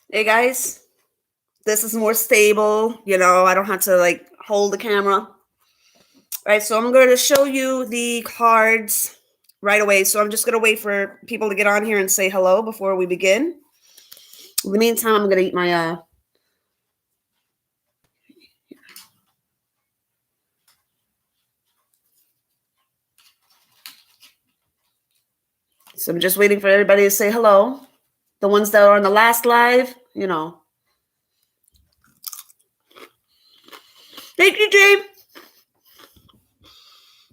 Hey guys, this is more stable. I don't have to like hold the camera. All right, so I'm going to show you the cards right away. So I'm just going to wait for people to get on here and say hello before we begin. In the meantime, I'm going to eat my so I'm just waiting for everybody to say hello. The ones that are on the last live. Hey DJ.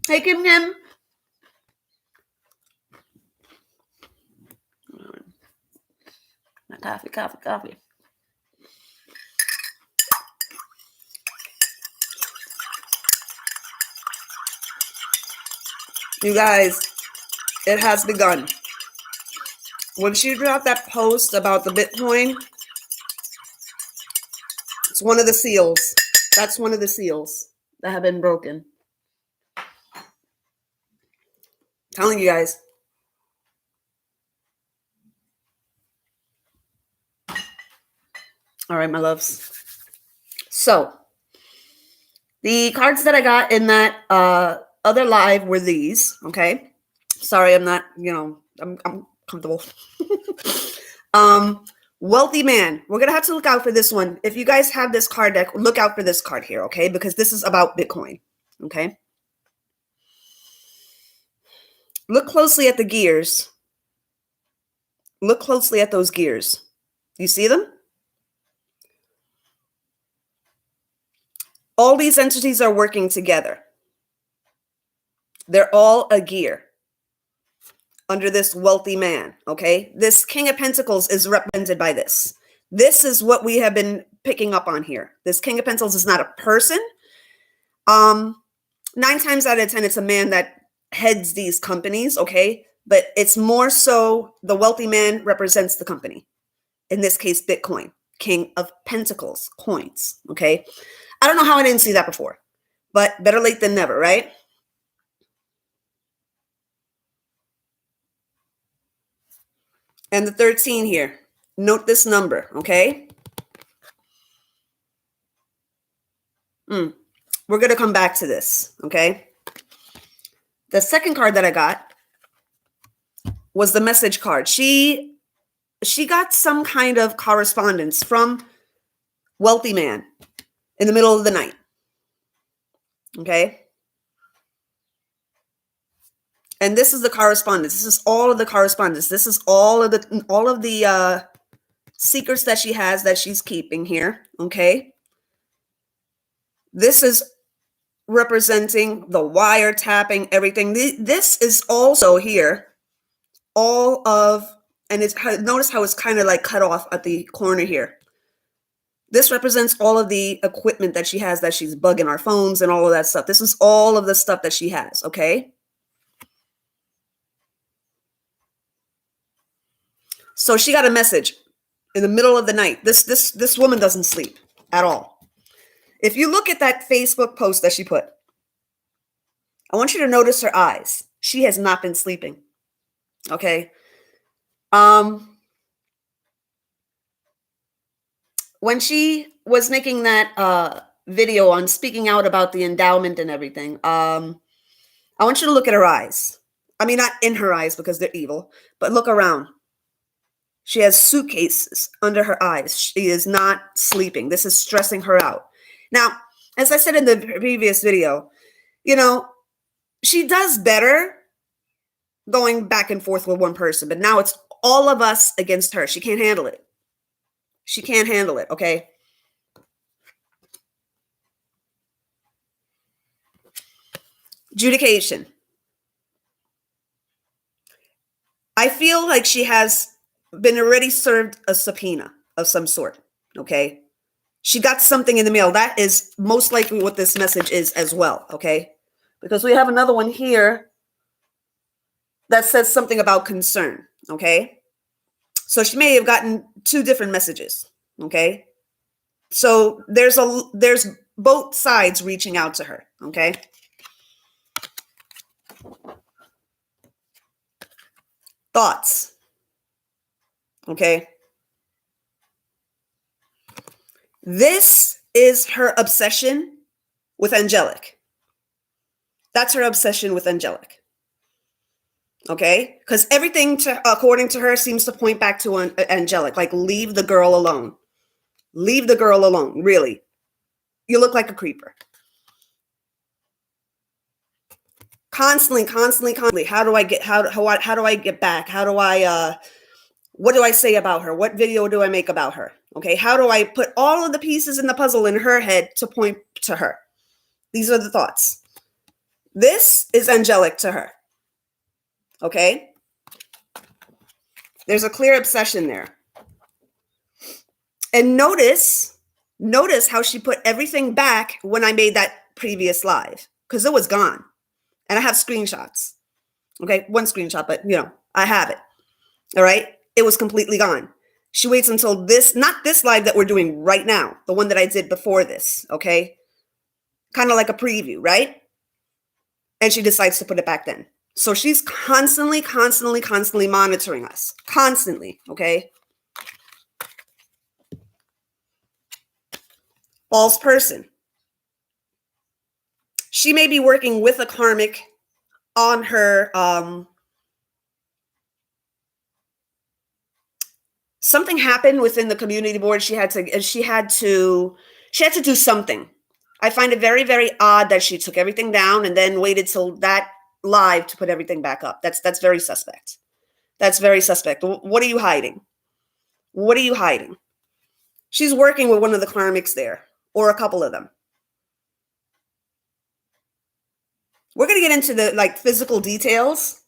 Hey Kim Kim. Coffee. You guys, it has begun. When she dropped that post about the Bitcoin, it's one of the seals. That's one of the seals that have been broken. Telling you guys. All right, my loves. So the cards that I got in that other live were these. Okay. Sorry, I'm not, I'm comfortable. Wealthy man. We're going to have to look out for this one. If you guys have this card deck, look out for this card here. Okay. Because this is about Bitcoin. Okay. Look closely at the gears. Look closely at those gears. You see them? All these entities are working together. They're all a gear under this wealthy man, okay? This King of Pentacles is represented by this. This is what we have been picking up on here. This King of Pentacles is not a person. 9 times out of 10, it's a man that heads these companies, okay? But it's more so the wealthy man represents the company. In this case, Bitcoin, King of Pentacles, coins, okay? I don't know how I didn't see that before, but better late than never, right? And the 13 here. Note this number, okay? We're going to come back to this, okay? The second card that I got was the message card. She got some kind of correspondence from wealthy man in the middle of the night, okay? And this is the correspondence. This is all of the correspondence. This is all of the secrets that she has that she's keeping here, okay? This is representing the wiretapping, everything. This is also here, all of, and it's, notice how it's kind of like cut off at the corner here. This represents all of the equipment that she has, that she's bugging our phones and all of that stuff. This is all of the stuff that she has, okay? So she got a message in the middle of the night. This woman doesn't sleep at all. If you look at that Facebook post that she put, I want you to notice her eyes. She has not been sleeping. Okay. When she was making that video on speaking out about the endowment and everything, I want you to look at her eyes. I mean, not in her eyes because they're evil, but look around. She has suitcases under her eyes. She is not sleeping. This is stressing her out. Now, as I said in the previous video, she does better going back and forth with one person, but now it's all of us against her. She can't handle it. She can't handle it, okay? Adjudication. I feel like she has been already served a subpoena of some sort, okay? She got something in the mail. That is most likely what this message is as well, okay? Because we have another one here that says something about concern, okay? So she may have gotten 2 different messages, okay? So there's both sides reaching out to her, okay? Thoughts, okay? This is her obsession with angelic. That's her obsession with angelic. Okay? Because everything, according to her, seems to point back to angelic. Like, leave the girl alone. Leave the girl alone, really. You look like a creeper. Constantly. How do I get back? What do I say about her? What video do I make about her? Okay, how do I put all of the pieces in the puzzle in her head to point to her? These are the thoughts. This is angelic to her. Okay? There's a clear obsession there. And notice how she put everything back when I made that previous live, because it was gone. And I have screenshots. Okay, one screenshot, but I have it. All right? It was completely gone. She waits until this, not this live that we're doing right now, the one that I did before this, okay? Kind of like a preview, right? And she decides to put it back then. So she's constantly monitoring us. Constantly, okay? False person. She may be working with a karmic on her, something happened within the community board. She had to do something. I find it very, very odd that she took everything down and then waited till that live to put everything back up. That's very suspect. That's very suspect. What are you hiding? What are you hiding? She's working with one of the karmics there, or a couple of them. We're going to get into the physical details.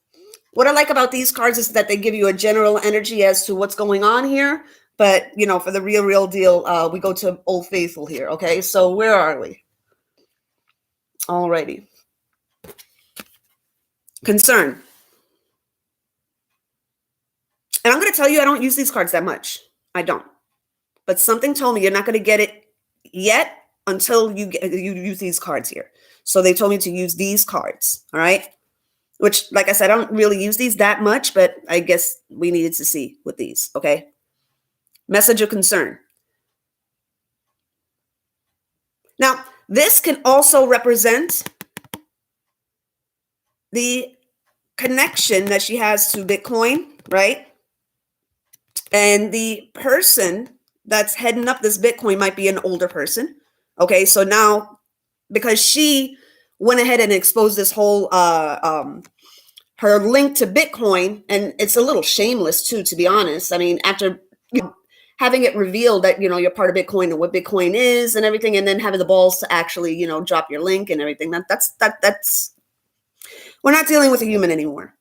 What I like about these cards is that they give you a general energy as to what's going on here. But, for the real deal, we go to Old Faithful here. Okay, so where are we? Alrighty. Concern. And I'm going to tell you, I don't use these cards that much. I don't. But something told me you're not going to get it yet until you use these cards here. So they told me to use these cards. All right. Which, like I said, I don't really use these that much, but I guess we needed to see with these. Okay. Message of concern. Now, this can also represent the connection that she has to Bitcoin, right? And the person that's heading up this Bitcoin might be an older person. Okay, so now, because she went ahead and exposed this whole her link to Bitcoin, and it's a little shameless too, to be honest. I mean, after having it revealed that you're part of Bitcoin and what Bitcoin is and everything, and then having the balls to actually drop your link and everything. That's we're not dealing with a human anymore.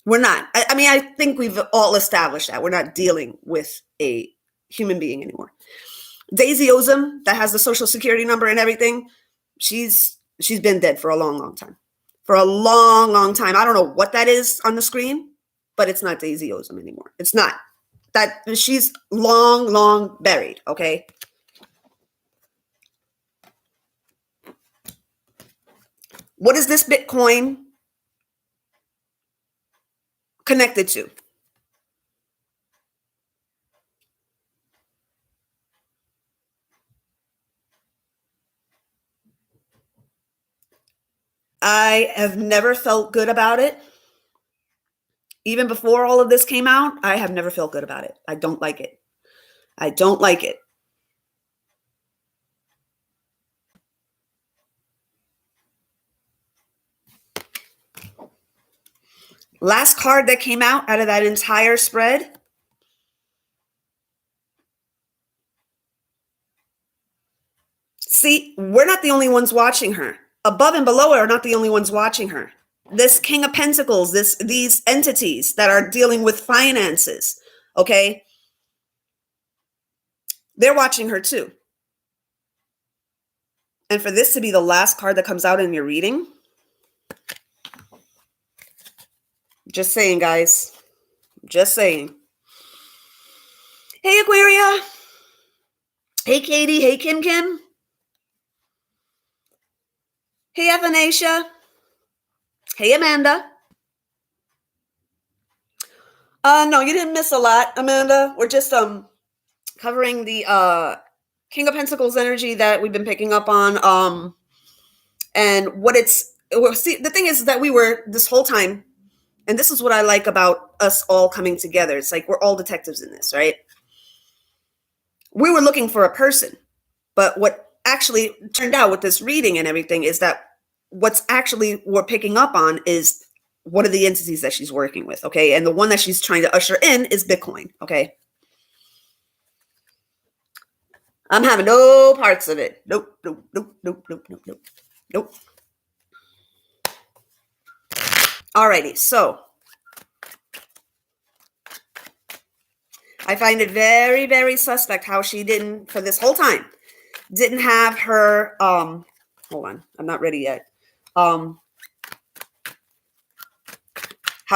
We're not. I mean, I think we've all established that we're not dealing with a human being anymore. Daisy Ozum, that has the social security number and everything, she's been dead for a long time. For a long time. I don't know what that is on the screen, but it's not Daisy Ozum anymore. It's not. That she's long buried, okay? What is this Bitcoin connected to? I have never felt good about it. Even before all of this came out, I have never felt good about it. I don't like it. I don't like it. Last card that came out of that entire spread. See, we're not the only ones watching her. Above and below are not the only ones watching her. This King of Pentacles, these entities that are dealing with finances, okay? They're watching her too. And for this to be the last card that comes out in your reading, just saying, guys. Just saying. Hey, Aquaria. Hey, Katie. Hey, Kim. Hey, Athanasia. Hey, Amanda. No, you didn't miss a lot, Amanda. We're just covering the King of Pentacles energy that we've been picking up on. And what it's, well, see, the thing is that we were this whole time, and this is what I like about us all coming together. It's like we're all detectives in this, right? We were looking for a person, but what actually turned out with this reading and everything is that what's actually we're picking up on is what are the entities that she's working with, okay? And the one that she's trying to usher in is Bitcoin, okay? I'm having no parts of it. Nope, nope, nope, nope, nope, nope, nope, nope. Alrighty, so I find it very, very suspect how she didn't, for this whole time, didn't have her, hold on, I'm not ready yet. How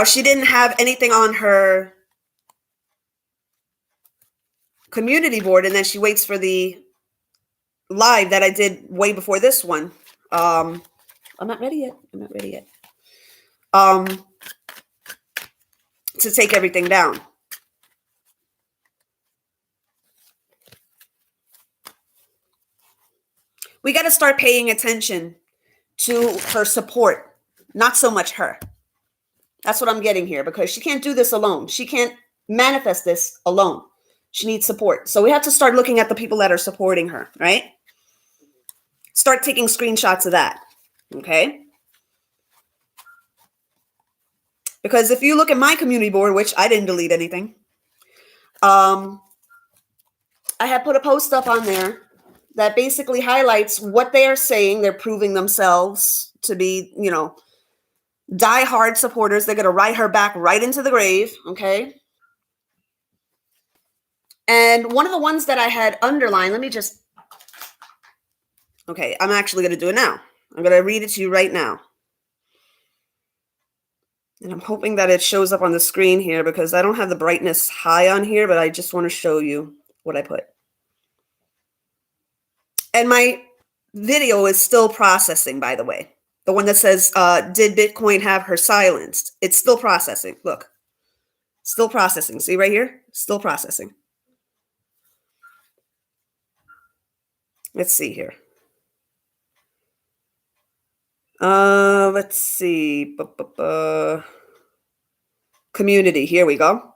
she didn't have anything on her community board, and then she waits for the live that I did way before this one. I'm not ready yet. I'm not ready yet. To take everything down. We got to start paying attention to her support, not so much her. That's what I'm getting here, because she can't do this alone. She can't manifest this alone. She needs support. So we have to start looking at the people that are supporting her, right? Start taking screenshots of that, okay? Because if you look at my community board, which I didn't delete anything, I had put a post up on there that basically highlights what they are saying. They're proving themselves to be, you know, diehard supporters. They're going to ride her back right into the grave, okay? And one of the ones that I had underlined, let me just, okay, I'm actually going to do it now. I'm going to read it to you right now. And I'm hoping that it shows up on the screen here, because I don't have the brightness high on here, but I just want to show you what I put. And my video is still processing, by the way. The one that says, did Bitcoin have her silenced? It's still processing. Look, still processing. See right here? Still processing. Let's see here. Let's see. Community. Here we go.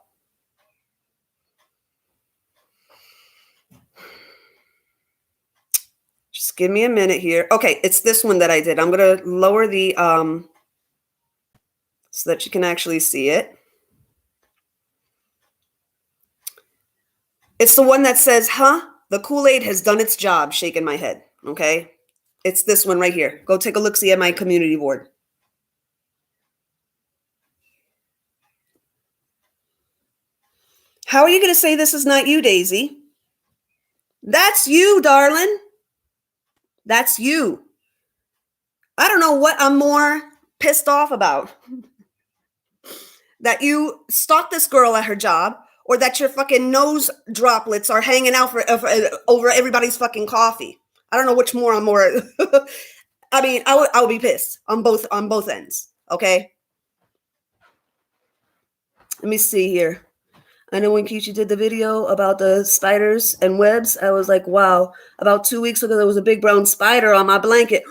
Just give me a minute here. Okay, it's this one that I did. I'm going to lower the, so that you can actually see it. It's the one that says, huh? The Kool-Aid has done its job, shaking my head, okay? It's this one right here. Go take a look-see at my community board. How are you going to say this is not you, Daisy? That's you, darling. That's you. I don't know what I'm more pissed off about. That you stalked this girl at her job, or that your fucking nose droplets are hanging out over everybody's fucking coffee. I don't know which more I'm more. I mean, I would be pissed on both ends. Okay. Let me see here. I know when Kichi did the video about the spiders and webs, I was like, wow. About 2 weeks ago, there was a big brown spider on my blanket.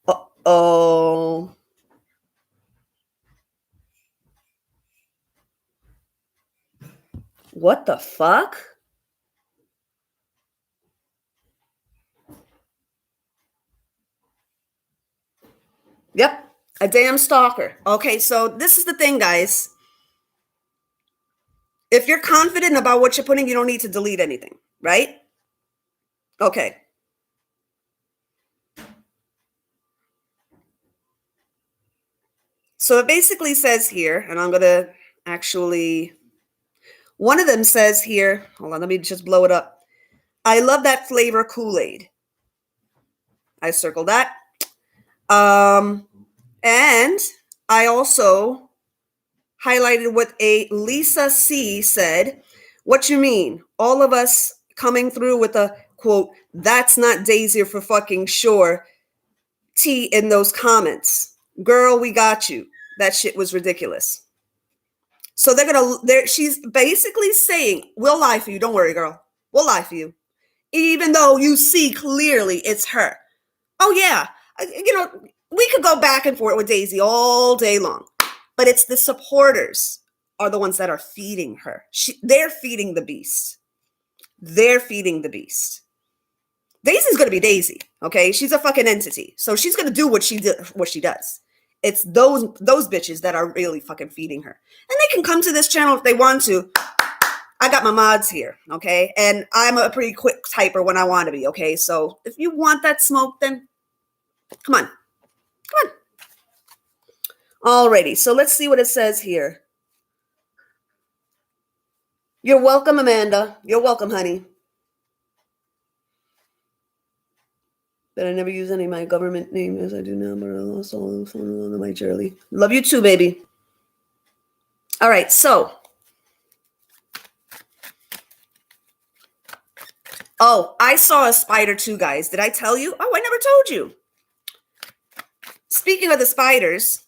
Uh-oh. What the fuck? Yep, a damn stalker. Okay, so this is the thing, guys. If you're confident about what you're putting, you don't need to delete anything, right? Okay. So it basically says here, and I'm going to actually, one of them says here, hold on, let me just blow it up. I love that flavor Kool-Aid. I circled that. And I also highlighted what a Lisa C said. What you mean? All of us coming through with a quote, that's not Daisy for fucking sure. T in those comments. Girl, we got you. That shit was ridiculous. So she's basically saying, we'll lie for you. Don't worry, girl. We'll lie for you. Even though you see clearly it's her. Oh, yeah. We could go back and forth with Daisy all day long. But it's the supporters are the ones that are feeding her. They're feeding the beast. They're feeding the beast. Daisy's going to be Daisy, okay? She's a fucking entity. So she's going to do what she does. It's those bitches that are really fucking feeding her. And they can come to this channel if they want to. I got my mods here, okay? And I'm a pretty quick typer when I want to be, okay? So if you want that smoke, then come on. Come on. Alrighty, so let's see what it says here. You're welcome, Amanda. You're welcome, honey. But I never use any of my government name as I do now, but I lost all the phone on my Shirley. Love you too, baby. All right, so. Oh, I saw a spider too, guys. Did I tell you? Oh, I never told you. Speaking of the spiders,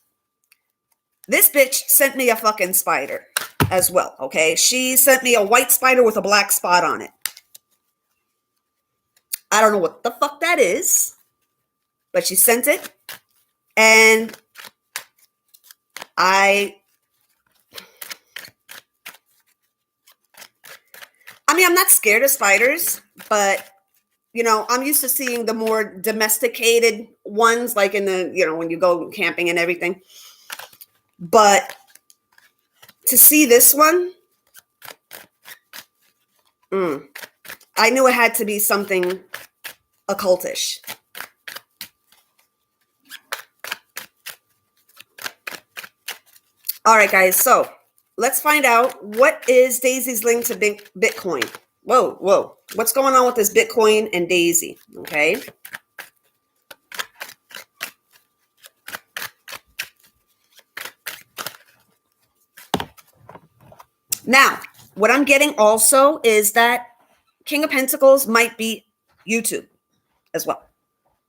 this bitch sent me a fucking spider as well, okay? She sent me a white spider with a black spot on it. I don't know what the fuck that is, but she sent it. And I mean, I'm not scared of spiders, but, I'm used to seeing the more domesticated ones, like in the, when you go camping and everything. But to see this one, I knew it had to be something occultish. All right, guys. So let's find out, what is Daisy's link to Bitcoin? Whoa. What's going on with this Bitcoin and Daisy? Okay. Now, what I'm getting also is that King of Pentacles might be YouTube as well.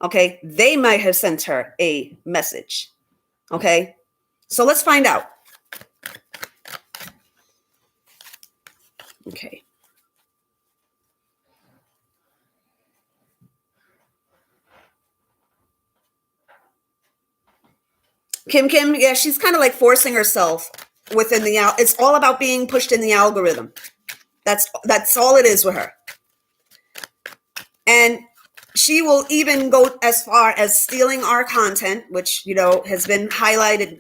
Okay. They might have sent her a message. Okay. So let's find out. Okay. Kim, yeah, she's kind of like forcing herself within it's all about being pushed in the algorithm. That's all it is with her. And she will even go as far as stealing our content, which, has been highlighted,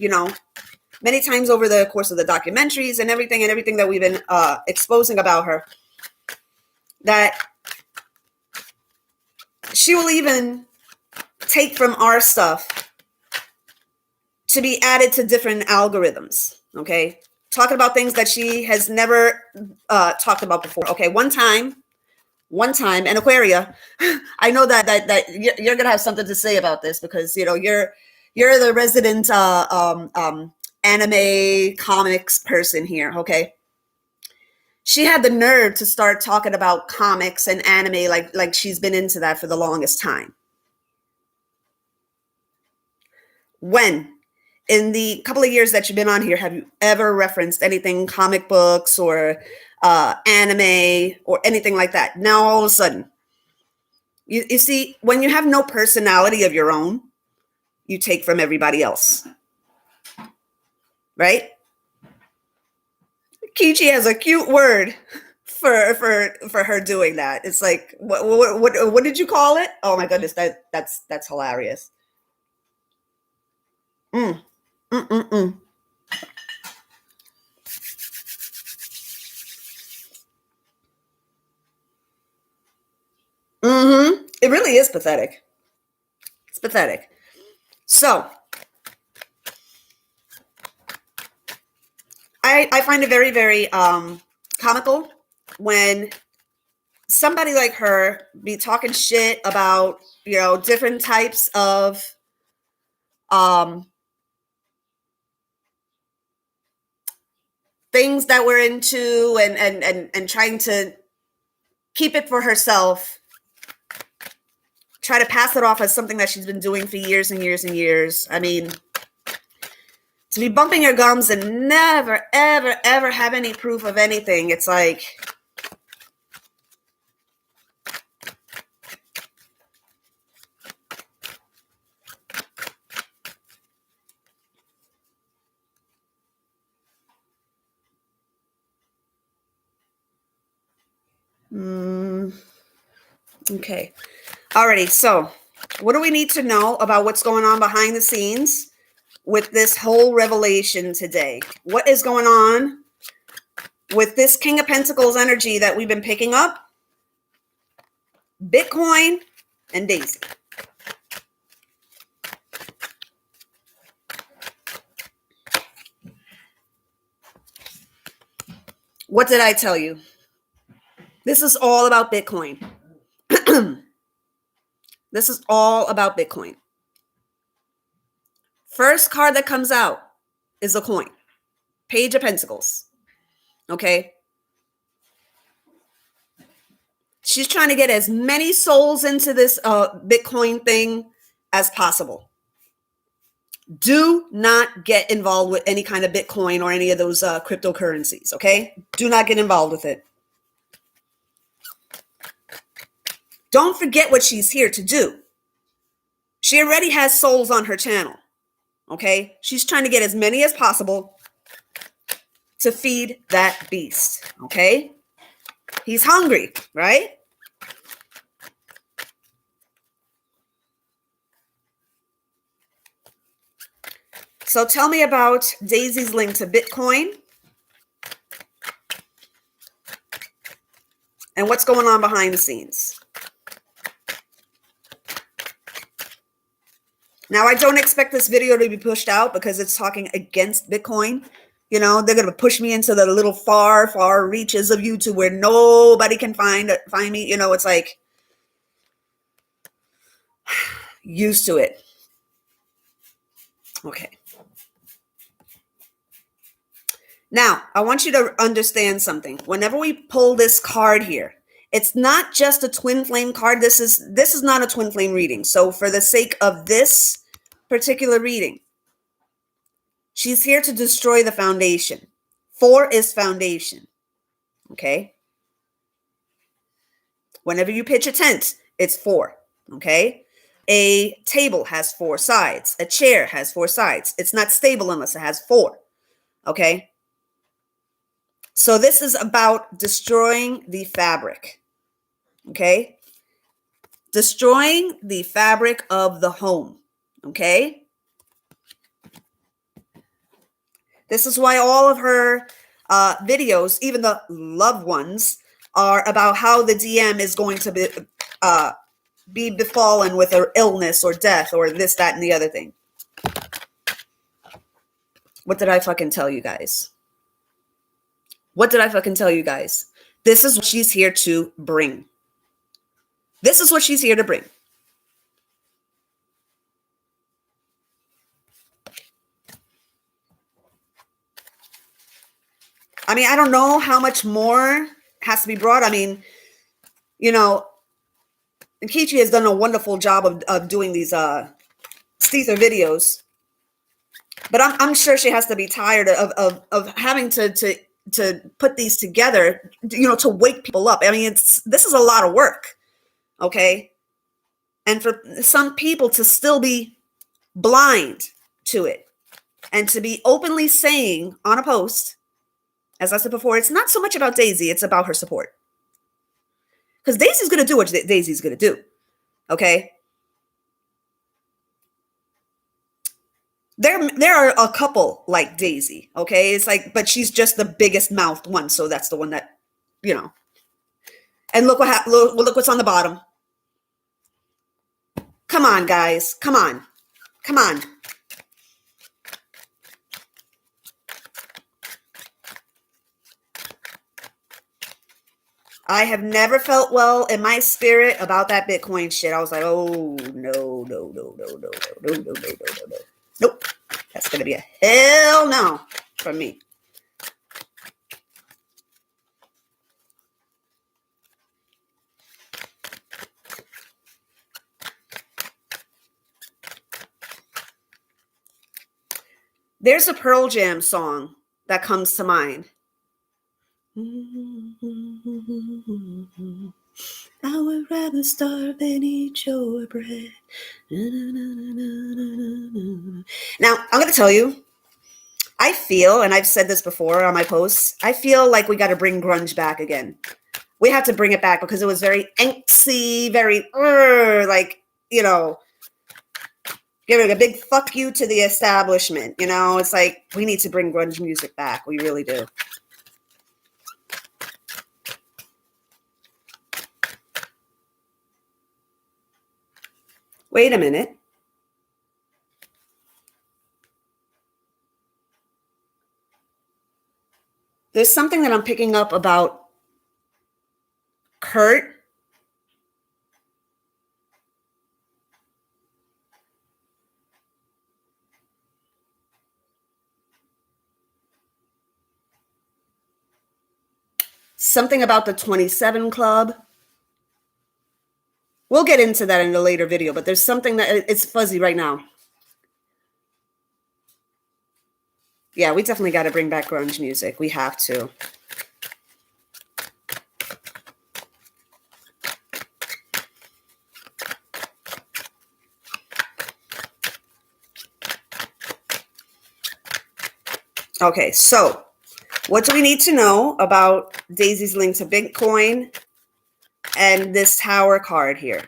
many times over the course of the documentaries and everything that we've been exposing about her. That she will even take from our stuff to be added to different algorithms, okay? Talking about things that she has never talked about before. Okay, one time, and Aquaria, I know that you're gonna have something to say about this, because you're the resident anime comics person here, okay? She had the nerve to start talking about comics and anime like she's been into that for the longest time. When? In the couple of years that you've been on here, have you ever referenced anything comic books or anime or anything like that? Now, all of a sudden, you see, when you have no personality of your own, you take from everybody else. Right? Kichi has a cute word for her doing that. It's like, what did you call it? Oh my goodness, that's hilarious. Mm-hmm. It really is pathetic. It's pathetic. So I find it very, very comical when somebody like her be talking shit about, different types of things that we're into and trying to keep it for herself, try to pass it off as something that she's been doing for years and years and years. I mean, To be bumping your gums and never, ever, ever have any proof of anything. It's like, okay. Alrighty, so what do we need to know about what's going on behind the scenes with this whole revelation today? What is going on with this King of Pentacles energy that we've been picking up? Bitcoin and Daisy. What did I tell you? This is all about Bitcoin. This is all about Bitcoin. First card that comes out is a coin. Page of Pentacles. Okay? She's trying to get as many souls into this Bitcoin thing as possible. Do not get involved with any kind of Bitcoin or any of those cryptocurrencies, okay? Do not get involved with it. Don't forget what she's here to do. She already has souls on her channel, okay? She's trying to get as many as possible to feed that beast, okay? He's hungry, right? So tell me about Daisy's link to Bitcoin and what's going on behind the scenes. Now, I don't expect this video to be pushed out because it's talking against Bitcoin. You know, they're going to push me into the little far, far reaches of YouTube where nobody can find me. You know, it's like used to it. Okay. Now, I want you to understand something. Whenever we pull this card here, it's not just a twin flame card. This is not a twin flame reading. So for the sake of this particular reading, she's here to destroy the foundation. 4 is foundation. Okay? Whenever you pitch a tent, it's 4. Okay? A table has 4 sides. A chair has 4 sides. It's not stable unless it has 4. Okay? So this is about destroying the fabric. Okay? Destroying the fabric of the home. Okay? This is why all of her videos, even the loved ones, are about how the DM is going to be befallen with an illness or death or this, that, and the other thing. What did I fucking tell you guys? What did I fucking tell you guys? This is what she's here to bring. This is what she's here to bring. I mean, I don't know how much more has to be brought. I mean, you know, Kichi has done a wonderful job of doing these Steether videos. But I'm sure she has to be tired of having to put these together, you know, to wake people up. I mean, this is a lot of work, okay? And for some people to still be blind to it and to be openly saying on a post, as I said before, it's not so much about Daisy, it's about her support. Because Daisy's going to do what Daisy's going to do, okay? There are a couple like Daisy, okay? It's like, but she's just the biggest mouthed one, so that's the one that, you know. And look look what's on the bottom. Come on, guys. Come on. Come on. I have never felt well in my spirit about that Bitcoin shit. I was like, oh, no. Nope. That's going to be a hell no from me. There's a Pearl Jam song that comes to mind. I would rather starve than eat your bread. Now, I'm going to tell you, I feel, and I've said this before on my posts, I feel like we got to bring grunge back again. We have to bring it back because it was very angsty, very, like, you know, giving a big fuck you to the establishment. You know, it's like we need to bring grunge music back. We really do. Wait a minute. There's something that I'm picking up about Kurt. Something about the 27 Club. We'll get into that in a later video, but there's something that it's fuzzy right now. Yeah, we definitely got to bring back grunge music. We have to. Okay, so what do we need to know about Daisy's link to Bitcoin and this Tower card here?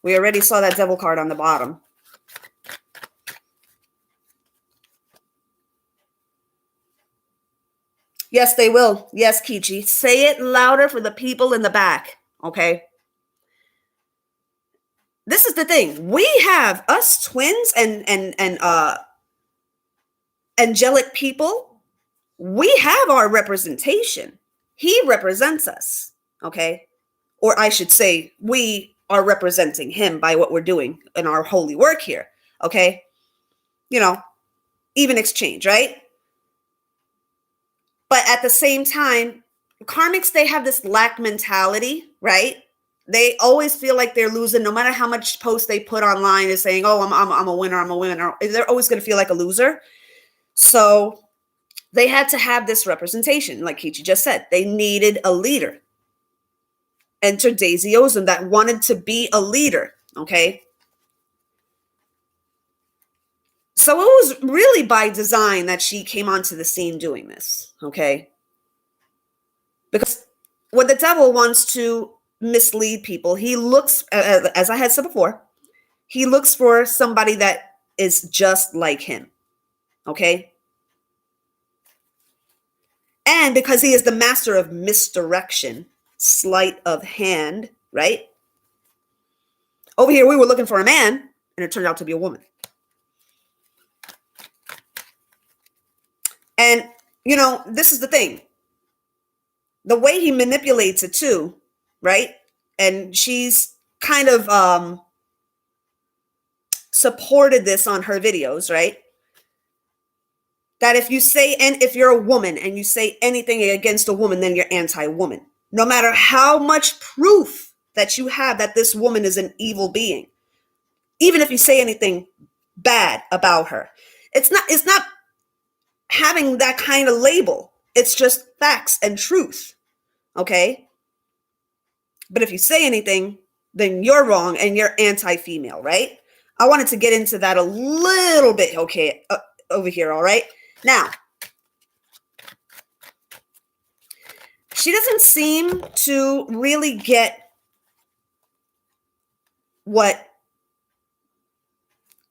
We already saw that Devil card on the bottom. Yes, they will. Yes, Kichi. Say it louder for the people in the back, okay? This is the thing. We have us twins and angelic people. We have our representation. He represents us, okay? Or I should say, we are representing him by what we're doing in our holy work here, okay? You know, even exchange, right? But at the same time, karmics, they have this lack mentality, right? They always feel like they're losing, no matter how much posts they put online is saying, oh, I'm a winner, I'm a winner. They're always going to feel like a loser. So they had to have this representation, like Kichi just said. They needed a leader. Enter Daisy Ozum that wanted to be a leader, okay? So it was really by design that she came onto the scene doing this, okay? Because when the devil wants to mislead people, he looks, as I had said before, he looks for somebody that is just like him, okay? And because he is the master of misdirection, sleight of hand, right? Over here, we were looking for a man, and it turned out to be a woman. And, you know, this is the thing. The way he manipulates it too, right? And she's kind of supported this on her videos, right? That if you say, and if you're a woman and you say anything against a woman, then you're anti-woman. No matter how much proof that you have that this woman is an evil being, even if you say anything bad about her, it's not having that kind of label. It's just facts and truth, okay? But if you say anything, then you're wrong and you're anti-female, right? I wanted to get into that a little bit, okay, over here, all right? Now, she doesn't seem to really get what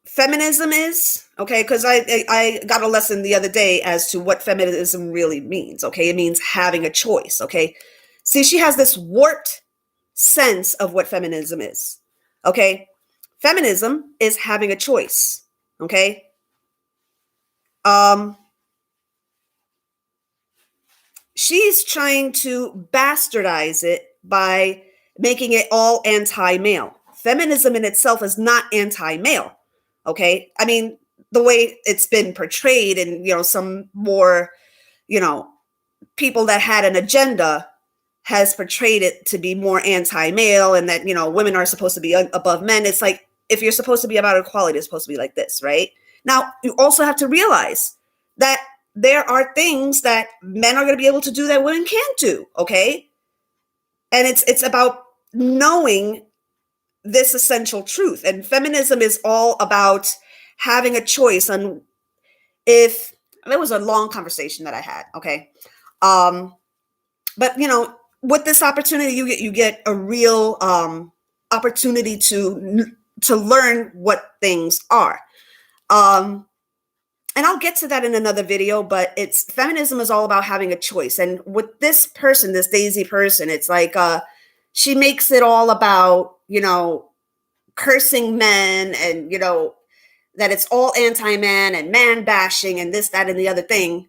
feminism is, okay? Because I got a lesson the other day as to what feminism really means, okay? It means having a choice, okay? See, she has this warped sense of what feminism is, okay? Feminism is having a choice, okay? She's trying to bastardize it by making it all anti-male. Feminism in itself is not anti-male, okay? I mean, the way it's been portrayed in, you know, some more, you know, people that had an agenda has portrayed it to be more anti-male and that, you know, women are supposed to be above men. It's like, if you're supposed to be about equality, it's supposed to be like this, right? Now, you also have to realize that there are things that men are going to be able to do that women can't do, okay? And it's about knowing this essential truth. And feminism is all about having a choice on if there was a long conversation that I had, okay? But with this opportunity, you get a real opportunity to learn what things are. And I'll get to that in another video, but feminism is all about having a choice. And with this person, this Daisy person, it's like she makes it all about, cursing men and, that it's all anti-man and man bashing and this, that, and the other thing,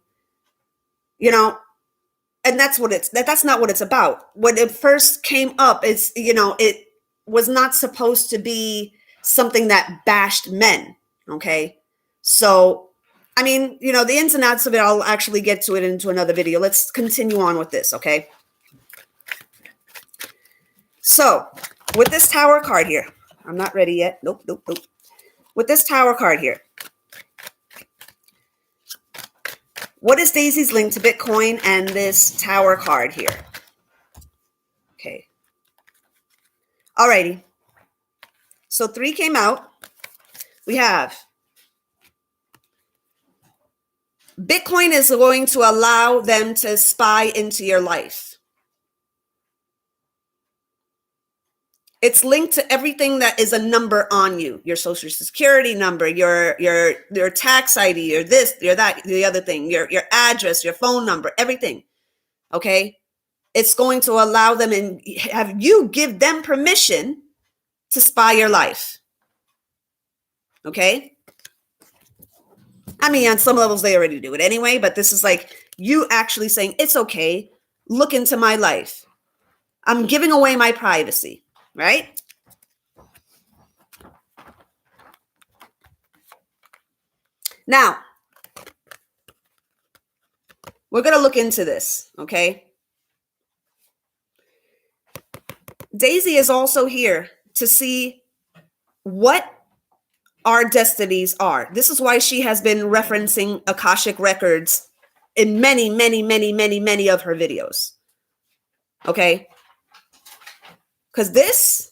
and that's not what it's about. When it first came up, it was not supposed to be something that bashed men. Okay. So, I mean, the ins and outs of it, I'll actually get to it into another video. Let's continue on with this. Okay. So with this Tower card here, I'm not ready yet. Nope. With this Tower card here, what is Daisy's link to Bitcoin and this Tower card here? Okay. Alrighty. So 3 came out. We have Bitcoin is going to allow them to spy into your life. It's linked to everything that is a number on you, your social security number, your tax ID, your this, your that, the other thing, your address, your phone number, everything. Okay. It's going to allow them and have you give them permission to spy your life. Okay. I mean, on some levels, they already do it anyway, but this is like you actually saying, it's okay. Look into my life. I'm giving away my privacy, right? Now, we're going to look into this, okay? Daisy is also here to see what our destinies are. This is why she has been referencing Akashic records in many, many, many, many, many of her videos. Okay? Because this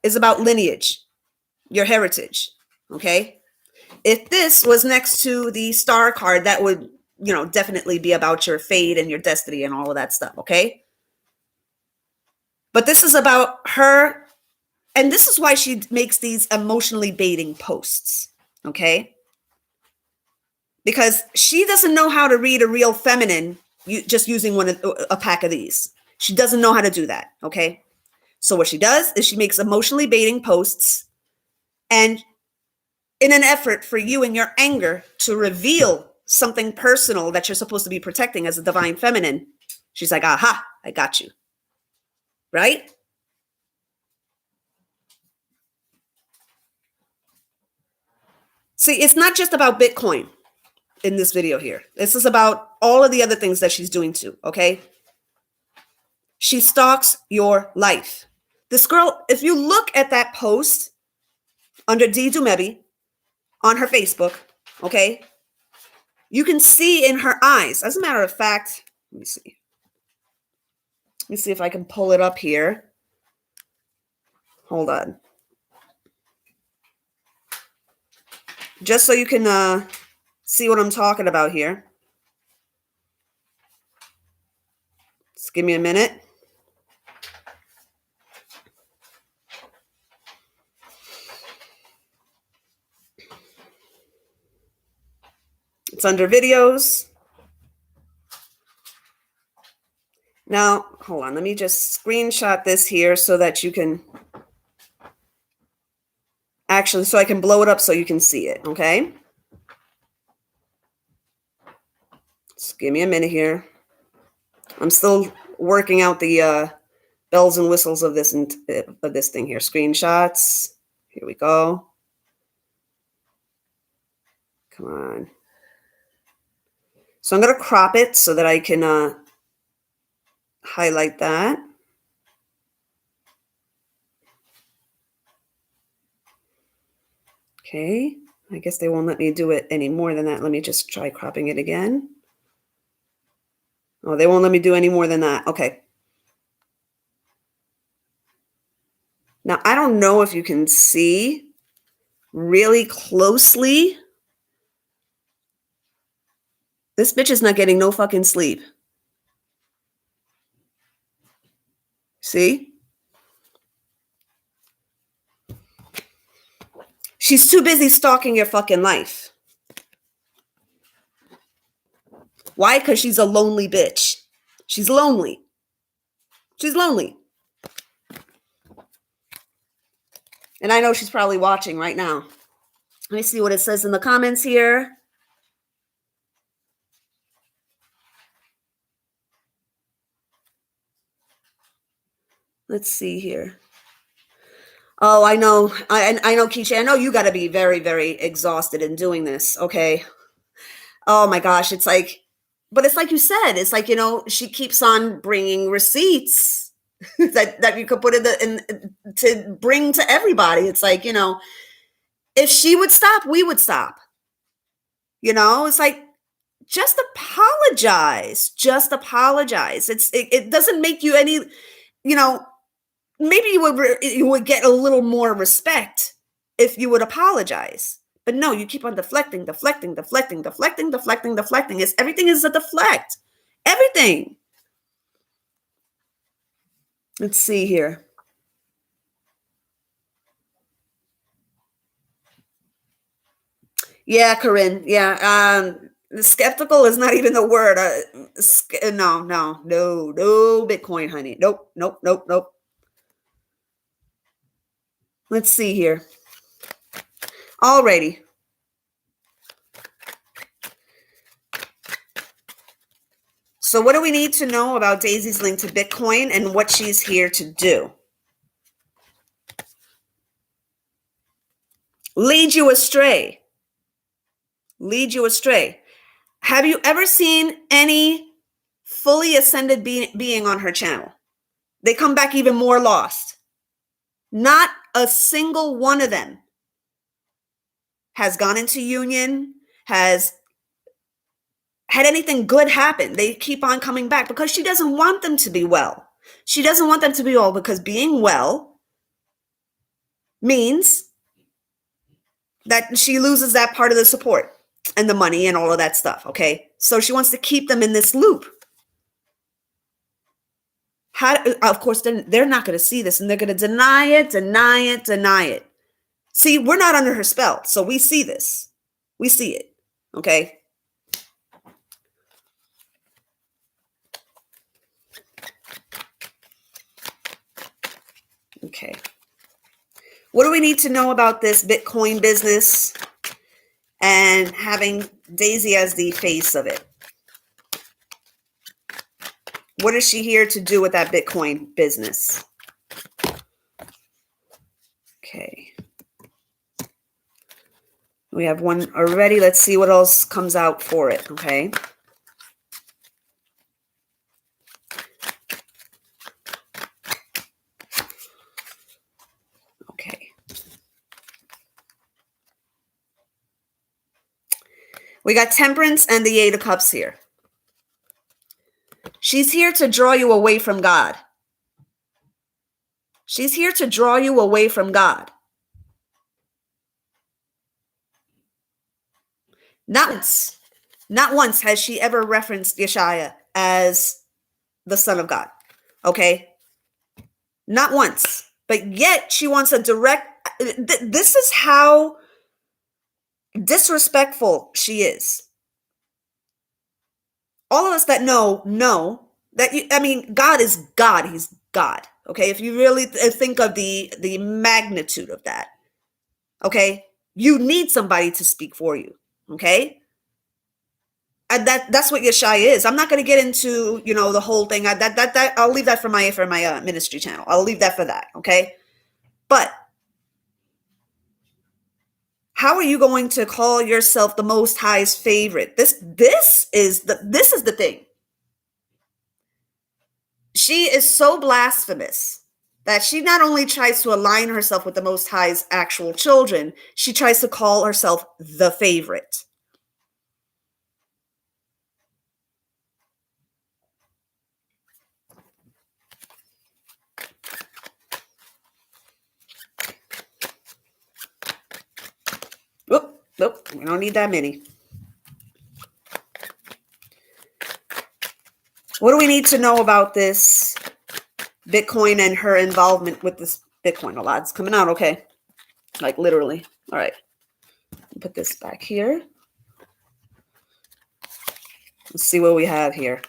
is about lineage, your heritage. Okay? If this was next to the Star card, that would, definitely be about your fate and your destiny and all of that stuff. Okay? But this is about her. And this is why she makes these emotionally baiting posts, okay? Because she doesn't know how to read a real feminine just using a pack of these. She doesn't know how to do that, okay? So what she does is she makes emotionally baiting posts, and in an effort for you in your anger to reveal something personal that you're supposed to be protecting as a divine feminine, she's like, aha, I got you, right? See, it's not just about Bitcoin in this video here. This is about all of the other things that she's doing too, okay? She stalks your life. This girl, if you look at that post under D. Dumebi on her Facebook, okay, you can see in her eyes. As a matter of fact, let me see. Let me see if I can pull it up here. Hold on. Just so you can see what I'm talking about here. Just give me a minute. It's under videos. Now, hold on. Let me just screenshot this here so that you can actually, so I can blow it up so you can see it, okay? Just give me a minute here. I'm still working out the bells and whistles of this thing here. Screenshots. Here we go. Come on. So I'm going to crop it so that I can highlight that. Okay. I guess they won't let me do it any more than that. Let me just try cropping it again. Oh, they won't let me do any more than that. Okay. Now, I don't know if you can see really closely. This bitch is not getting no fucking sleep. See? She's too busy stalking your fucking life. Why? Because she's a lonely bitch. She's lonely. She's lonely. And I know she's probably watching right now. Let me see what it says in the comments here. Let's see here. Oh, I know. I know, Keisha. I know you got to be very, very exhausted in doing this. Okay. Oh my gosh. It's like, but it's like you said, it's like, she keeps on bringing receipts that you could put in to bring to everybody. It's like, if she would stop, we would stop. It's like, just apologize. Just apologize. It doesn't make you any, maybe you would get a little more respect if you would apologize. But no, you keep on deflecting. Everything is a deflect. Everything. Let's see here. Yeah, Corinne. Yeah. Skeptical is not even the word. No Bitcoin, honey. Nope. Let's see here. Alrighty. So what do we need to know about Daisy's link to Bitcoin and what she's here to do? Lead you astray. Lead you astray. Have you ever seen any fully ascended being on her channel? They come back even more lost. Not a single one of them has gone into union, has had anything good happen. They keep on coming back because she doesn't want them to be well. She doesn't want them to be well because being well means that she loses that part of the support and the money and all of that stuff, okay? So she wants to keep them in this loop. Of course, they're not going to see this and they're going to deny it. See, we're not under her spell, so we see this. We see it, okay? Okay. What do we need to know about this Bitcoin business and having Daisy as the face of it? What is she here to do with that Bitcoin business? Okay. We have one already. Let's see what else comes out for it, okay? Okay. We got Temperance and the Eight of Cups here. She's here to draw you away from God. She's here to draw you away from God. Not once has she ever referenced Yeshaya as the Son of God. Okay? Not once. But yet she wants a direct... This is how disrespectful she is. All of us that know that, God is God. He's God. Okay? If you really think of the magnitude of that. Okay? You need somebody to speak for you. Okay? And that's what Yeshaya is. I'm not going to get into, the whole thing. That I'll leave that for my ministry channel. I'll leave that for that. Okay. But how are you going to call yourself the Most High's favorite? This is the thing. She is so blasphemous that she not only tries to align herself with the Most High's actual children, she tries to call herself the favorite. Oop, nope, we don't need that many. What do we need to know about this Bitcoin and her involvement with this Bitcoin? A lot's coming out, okay? Like literally. All right. Put this back here. Let's see what we have here.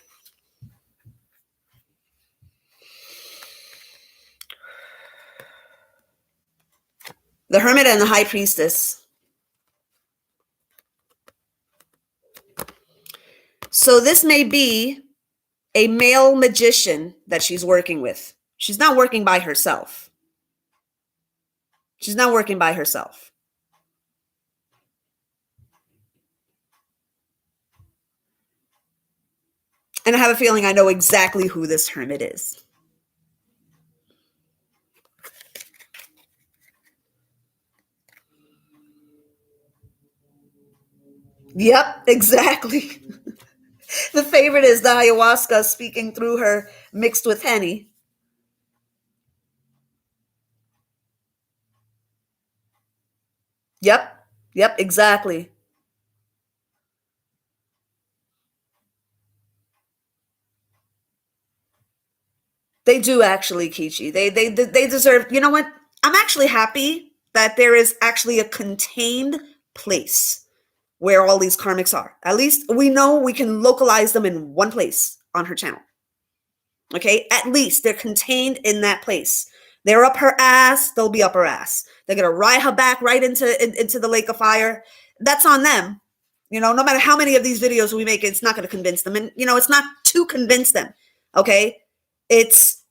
The Hermit and the High Priestess. So this may be a male magician that she's working with. She's not working by herself. She's not working by herself. And I have a feeling I know exactly who this hermit is. Yep, exactly. The favorite is the ayahuasca speaking through her mixed with Henny. Yep, exactly. They do actually, Kichi. They deserve, you know what? I'm actually happy that there is actually a contained place where all these karmics are. At least we know we can localize them in one place on her channel. Okay? At least they're contained in that place. They're up her ass, they'll be up her ass. They're going to ride her back right into the lake of fire. That's on them. You know, no matter how many of these videos we make, it's not going to convince them. And, you know, it's not to convince them. Okay? It's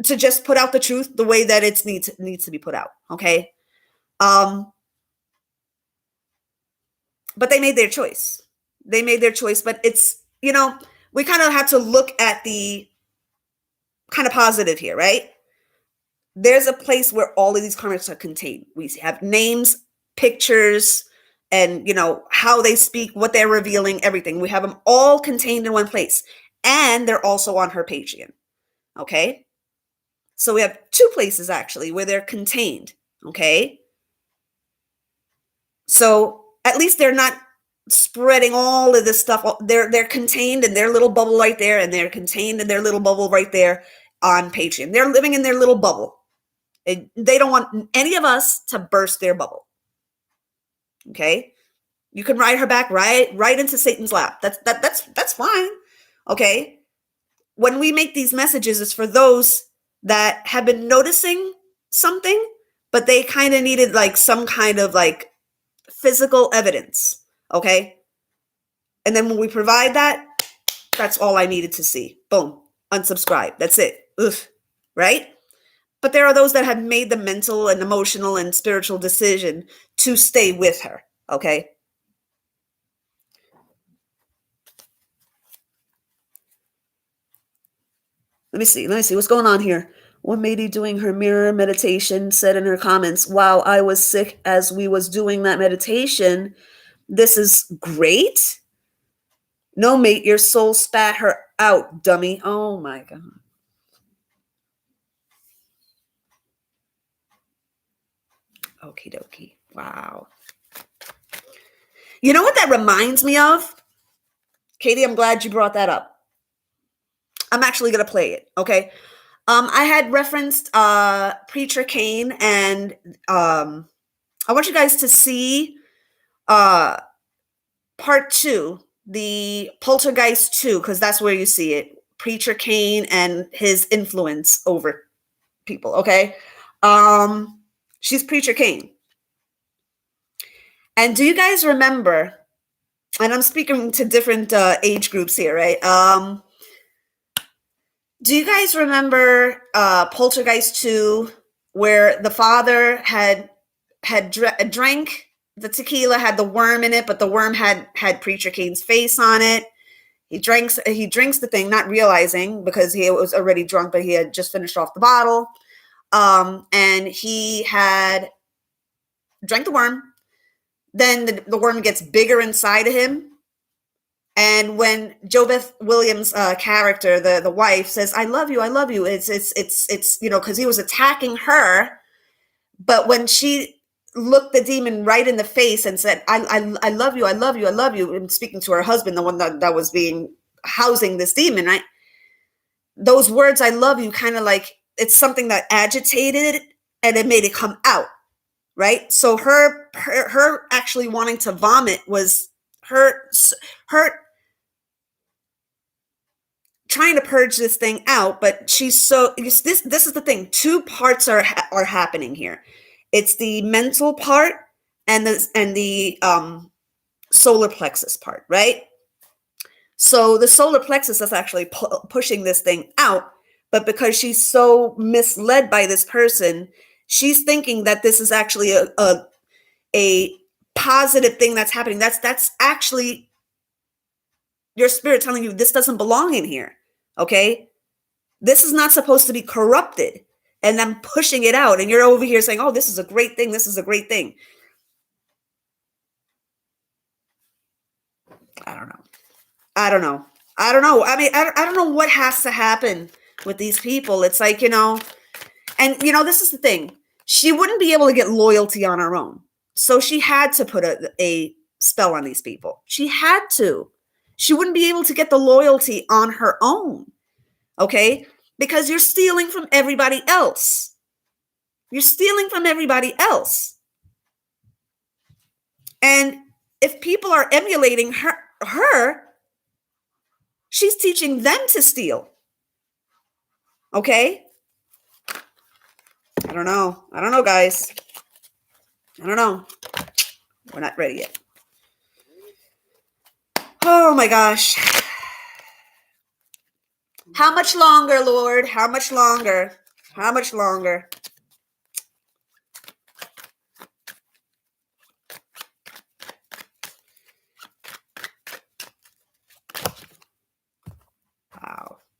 to just put out the truth the way that it needs to be put out. Okay? But they made their choice. They made their choice. But it's, you know, we kind of have to look at the kind of positive here, right? There's a place where all of these karmics are contained. We have names, pictures, and, you know, how they speak, what they're revealing, everything. We have them all contained in one place. And they're also on her Patreon. Okay? So we have two places, actually, where they're contained. Okay? So at least they're not spreading all of this stuff. They're contained in their little bubble right there, and they're contained in their little bubble right there on Patreon. They're living in their little bubble. They don't want any of us to burst their bubble. Okay? You can ride her back right into Satan's lap. That's fine. Okay? When we make these messages, it's for those that have been noticing something, but they kind of needed like some kind of like physical evidence. Okay? And then when we provide that, that's all I needed to see. Boom. Unsubscribe. That's it. Ugh. Right? But there are those that have made the mental and emotional and spiritual decision to stay with her. Okay? Let me see what's going on here. One lady doing her mirror meditation said in her comments, "Wow, I was sick as we was doing that meditation. This is great. No, mate, your soul spat her out, dummy." Oh my God. Okie dokie. Wow. You know what that reminds me of? Katie, I'm glad you brought that up. I'm actually going to play it. Okay. I had referenced Preacher Cain, and I want you guys to see part 2, the Poltergeist 2, because that's where you see it. Preacher Cain and his influence over people. Okay. She's Preacher Cain. And do you guys remember, and I'm speaking to different age groups here, right? Do you guys remember Poltergeist 2, where the father had drank the tequila, had the worm in it, but the worm had Preacher Cain's face on it. He drinks the thing, not realizing, because he was already drunk, but he had just finished off the bottle. and he had drank the worm. Then the worm gets bigger inside of him. And when JoBeth Williams' character, the wife, says, "I love you, I love you," it's because he was attacking her. But when she looked the demon right in the face and said, I love you, I love you, I love you," and speaking to her husband, the one that was housing this demon, right? Those words, "I love you," kind of like, it's something that agitated it and it made it come out, right? So her actually wanting to vomit was her trying to purge this thing out. But this is the thing. Two parts are happening here. It's the mental part and the solar plexus part, right? So the solar plexus is actually pushing this thing out, but because she's so misled by this person, she's thinking that this is actually a positive thing that's happening. That's actually your spirit telling you this doesn't belong in here. Okay? This is not supposed to be corrupted. And I'm pushing it out. And you're over here saying, "Oh, this is a great thing. This is a great thing." I don't know. I mean, I don't know what has to happen with these people. It's like, and this is the thing. She wouldn't be able to get loyalty on her own. So she had to put a spell on these people. She had to. She wouldn't be able to get the loyalty on her own. Okay? Because you're stealing from everybody else. You're stealing from everybody else. And if people are emulating her, she's teaching them to steal. Okay? I don't know, guys. I don't know. We're not ready yet. Oh my gosh. How much longer, Lord? How much longer? How much longer?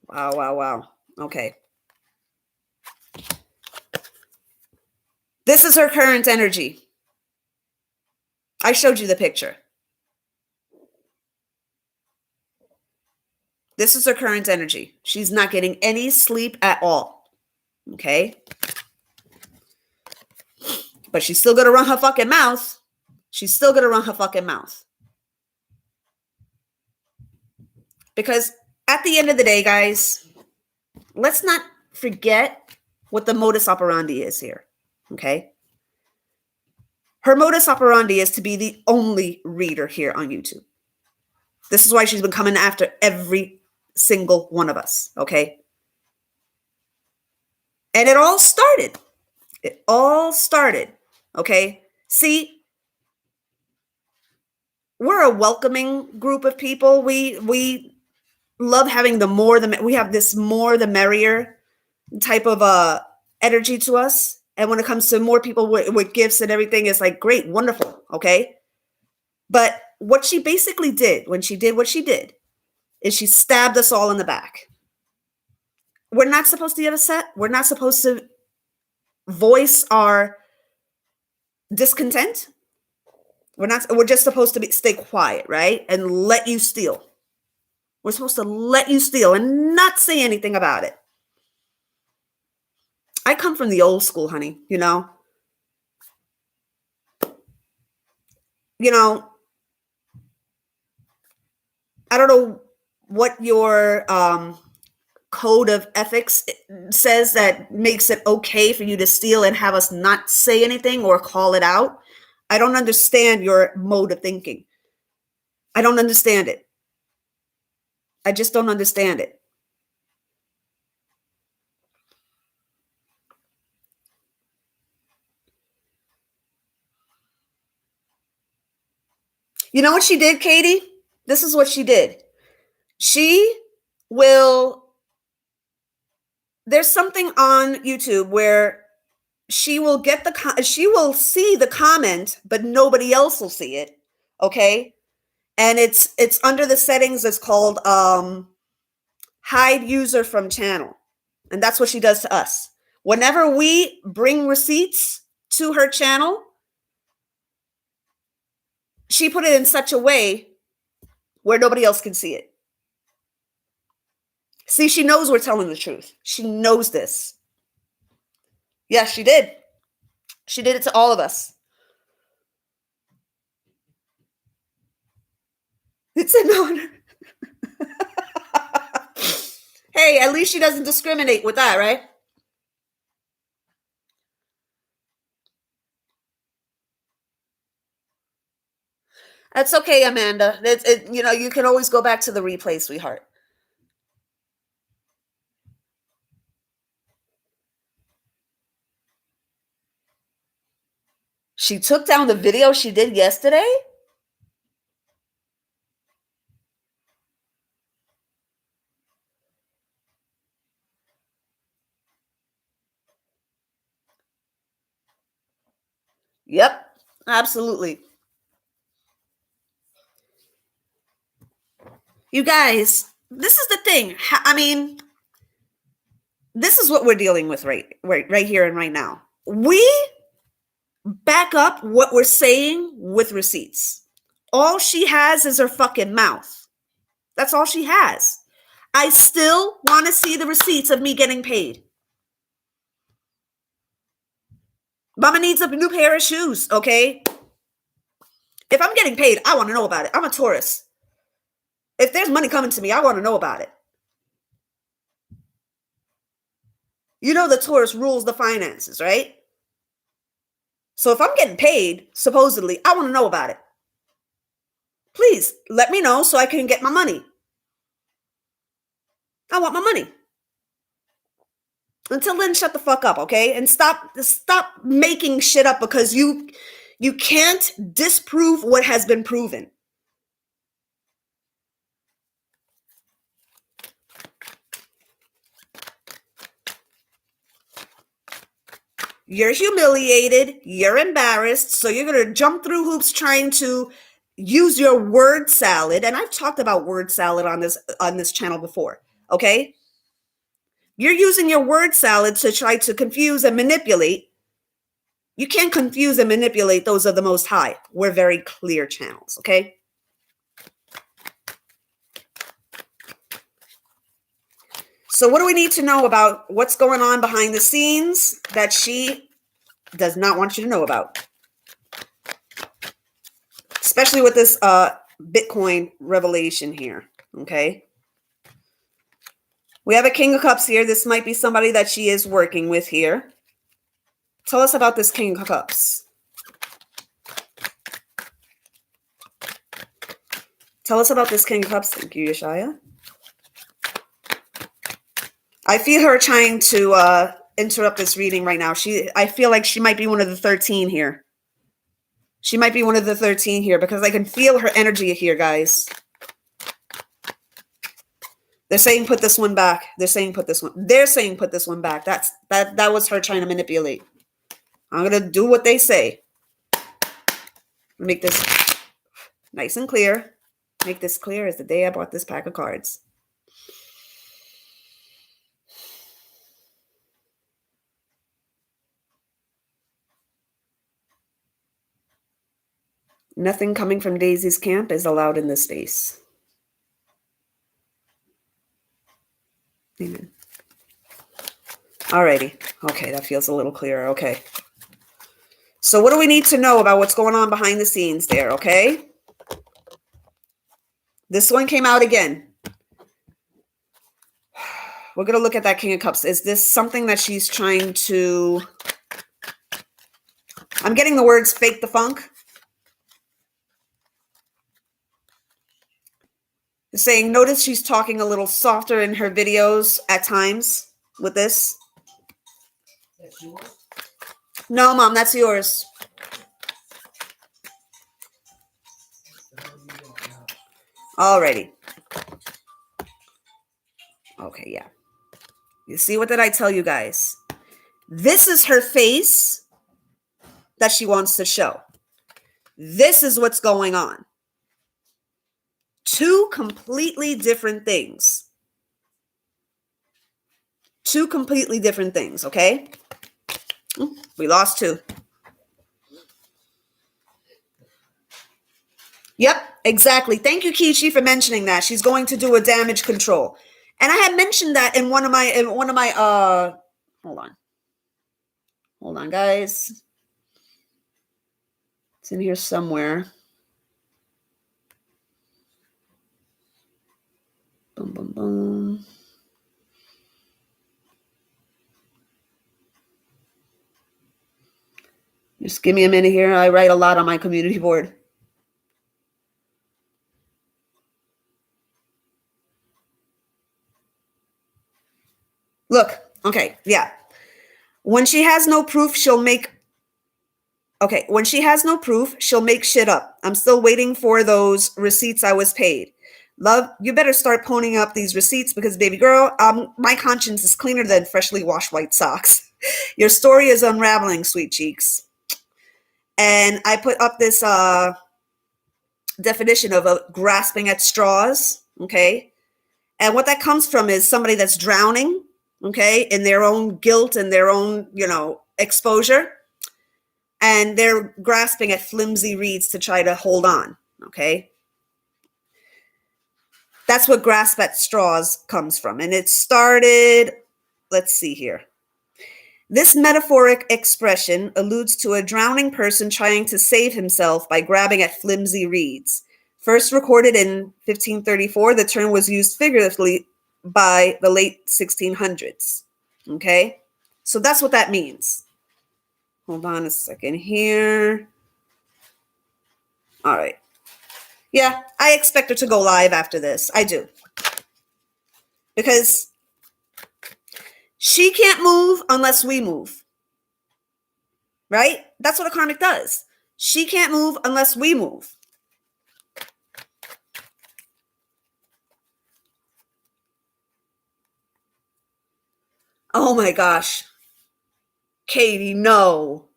Wow. Okay. This is her current energy. I showed you the picture. This is her current energy. She's not getting any sleep at all. Okay? But she's still going to run her fucking mouth. She's still going to run her fucking mouth. Because at the end of the day, guys, let's not forget what the modus operandi is here. Okay? Her modus operandi is to be the only reader here on YouTube. This is why she's been coming after every single one of us. Okay? And it all started. Okay? See, we're a welcoming group of people. We love having we have this more the merrier type of energy to us. And when it comes to more people with gifts and everything, it's like, great, wonderful, okay? But what she basically did when she did what she did is she stabbed us all in the back. We're not supposed to get upset. We're not supposed to voice our discontent. We're just supposed to stay quiet, right? And let you steal. We're supposed to let you steal and not say anything about it. I come from the old school, honey, I don't know what your code of ethics says that makes it okay for you to steal and have us not say anything or call it out. I don't understand your mode of thinking. I don't understand it. I just don't understand it. You know what she did, Katie? This is what she did. There's something on YouTube where she will see the comment, but nobody else will see it. Okay? And it's under the settings. It's called hide user from channel. And that's what she does to us. Whenever we bring receipts to her channel, she put it in such a way where nobody else can see it. See, she knows we're telling the truth. She knows this. Yes, she did. She did it to all of us. It's an honor. Hey, at least she doesn't discriminate with that, right? That's okay, Amanda. You can always go back to the replay, sweetheart. She took down the video she did yesterday? Yep, absolutely. You guys, this is the thing. I mean, this is what we're dealing with right here and right now. We back up what we're saying with receipts. All she has is her fucking mouth. That's all she has. I still want to see the receipts of me getting paid. Mama needs a new pair of shoes, okay? If I'm getting paid, I want to know about it. I'm a Taurus. If there's money coming to me, I want to know about it. You know the Taurus rules the finances, right? So if I'm getting paid, supposedly, I want to know about it. Please let me know so I can get my money. I want my money. Until then, shut the fuck up, okay? And stop making shit up because you can't disprove what has been proven. You're humiliated, you're embarrassed, so you're going to jump through hoops trying to use your word salad. And I've talked about word salad on this channel before, okay? You're using your word salad to try to confuse and manipulate. You can't confuse and manipulate those of the Most High. We're very clear channels, okay? So what do we need to know about what's going on behind the scenes that she does not want you to know about? Especially with this Bitcoin revelation here, okay? We have a King of Cups here. This might be somebody that she is working with here. Tell us about this King of Cups. Tell us about this King of Cups. Thank you, Yeshaya. I feel her trying to interrupt this reading right now. I feel like she might be one of the 13 here. She might be one of the 13 here because I can feel her energy here, guys. They're saying put this one back. They're saying put this one back. That was her trying to manipulate. I'm going to do what they say. Make this nice and clear. Make this clear as the day I bought this pack of cards. Nothing coming from Daisy's camp is allowed in this space. Amen. Alrighty. Okay, that feels a little clearer. Okay. So what do we need to know about what's going on behind the scenes there, okay? This one came out again. We're going to look at that King of Cups. Is this something that she's trying to... I'm getting the words fake the funk. It's saying, notice she's talking a little softer in her videos at times with this. That's yours? No, Mom, that's yours. Alrighty. Okay, yeah. You see, what did I tell you guys? This is her face that she wants to show. This is what's going on. Two completely different things. Two completely different things, okay? We lost two. Yep, exactly. Thank you, Kichi, for mentioning that. She's going to do a damage control. And I had mentioned that in one of my hold on. Hold on, guys. It's in here somewhere. Boom, boom, boom. Just give me a minute here. I write a lot on my community board. Look, okay, yeah. When she has no proof, she'll make shit up. I'm still waiting for those receipts I was paid. Love, you better start ponying up these receipts because, baby girl, my conscience is cleaner than freshly washed white socks. Your story is unraveling, sweet cheeks. And I put up this definition of grasping at straws, okay? And what that comes from is somebody that's drowning, okay, in their own guilt and their own, exposure. And they're grasping at flimsy reeds to try to hold on, okay? That's what grasp at straws comes from. And it started, let's see here. This metaphoric expression alludes to a drowning person trying to save himself by grabbing at flimsy reeds. First recorded in 1534, the term was used figuratively by the late 1600s, okay? So that's what that means. Hold on a second here. All right. Yeah, I expect her to go live after this. I do. Because she can't move unless we move. Right? That's what a karmic does. She can't move unless we move. Oh my gosh. Katie, no.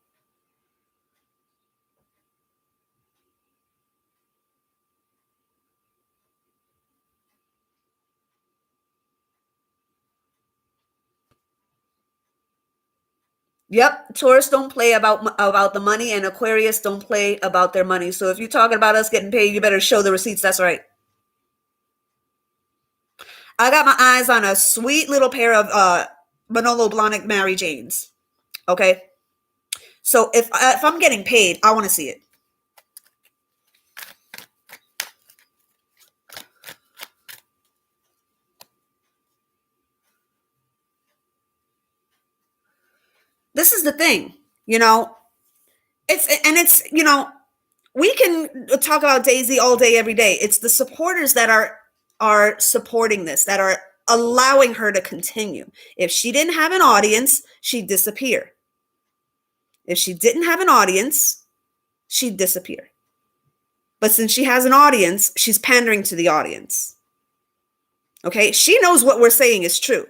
Yep, Taurus don't play about the money, and Aquarius don't play about their money. So if you're talking about us getting paid, you better show the receipts. That's right. I got my eyes on a sweet little pair of Manolo Blahnik Mary Janes. Okay, so if I'm getting paid, I want to see it. This is the thing, it's we can talk about Daisy all day, every day. It's the supporters that are supporting this, that are allowing her to continue. If she didn't have an audience, she'd disappear. If she didn't have an audience, she'd disappear. But since she has an audience, she's pandering to the audience. Okay? She knows what we're saying is true,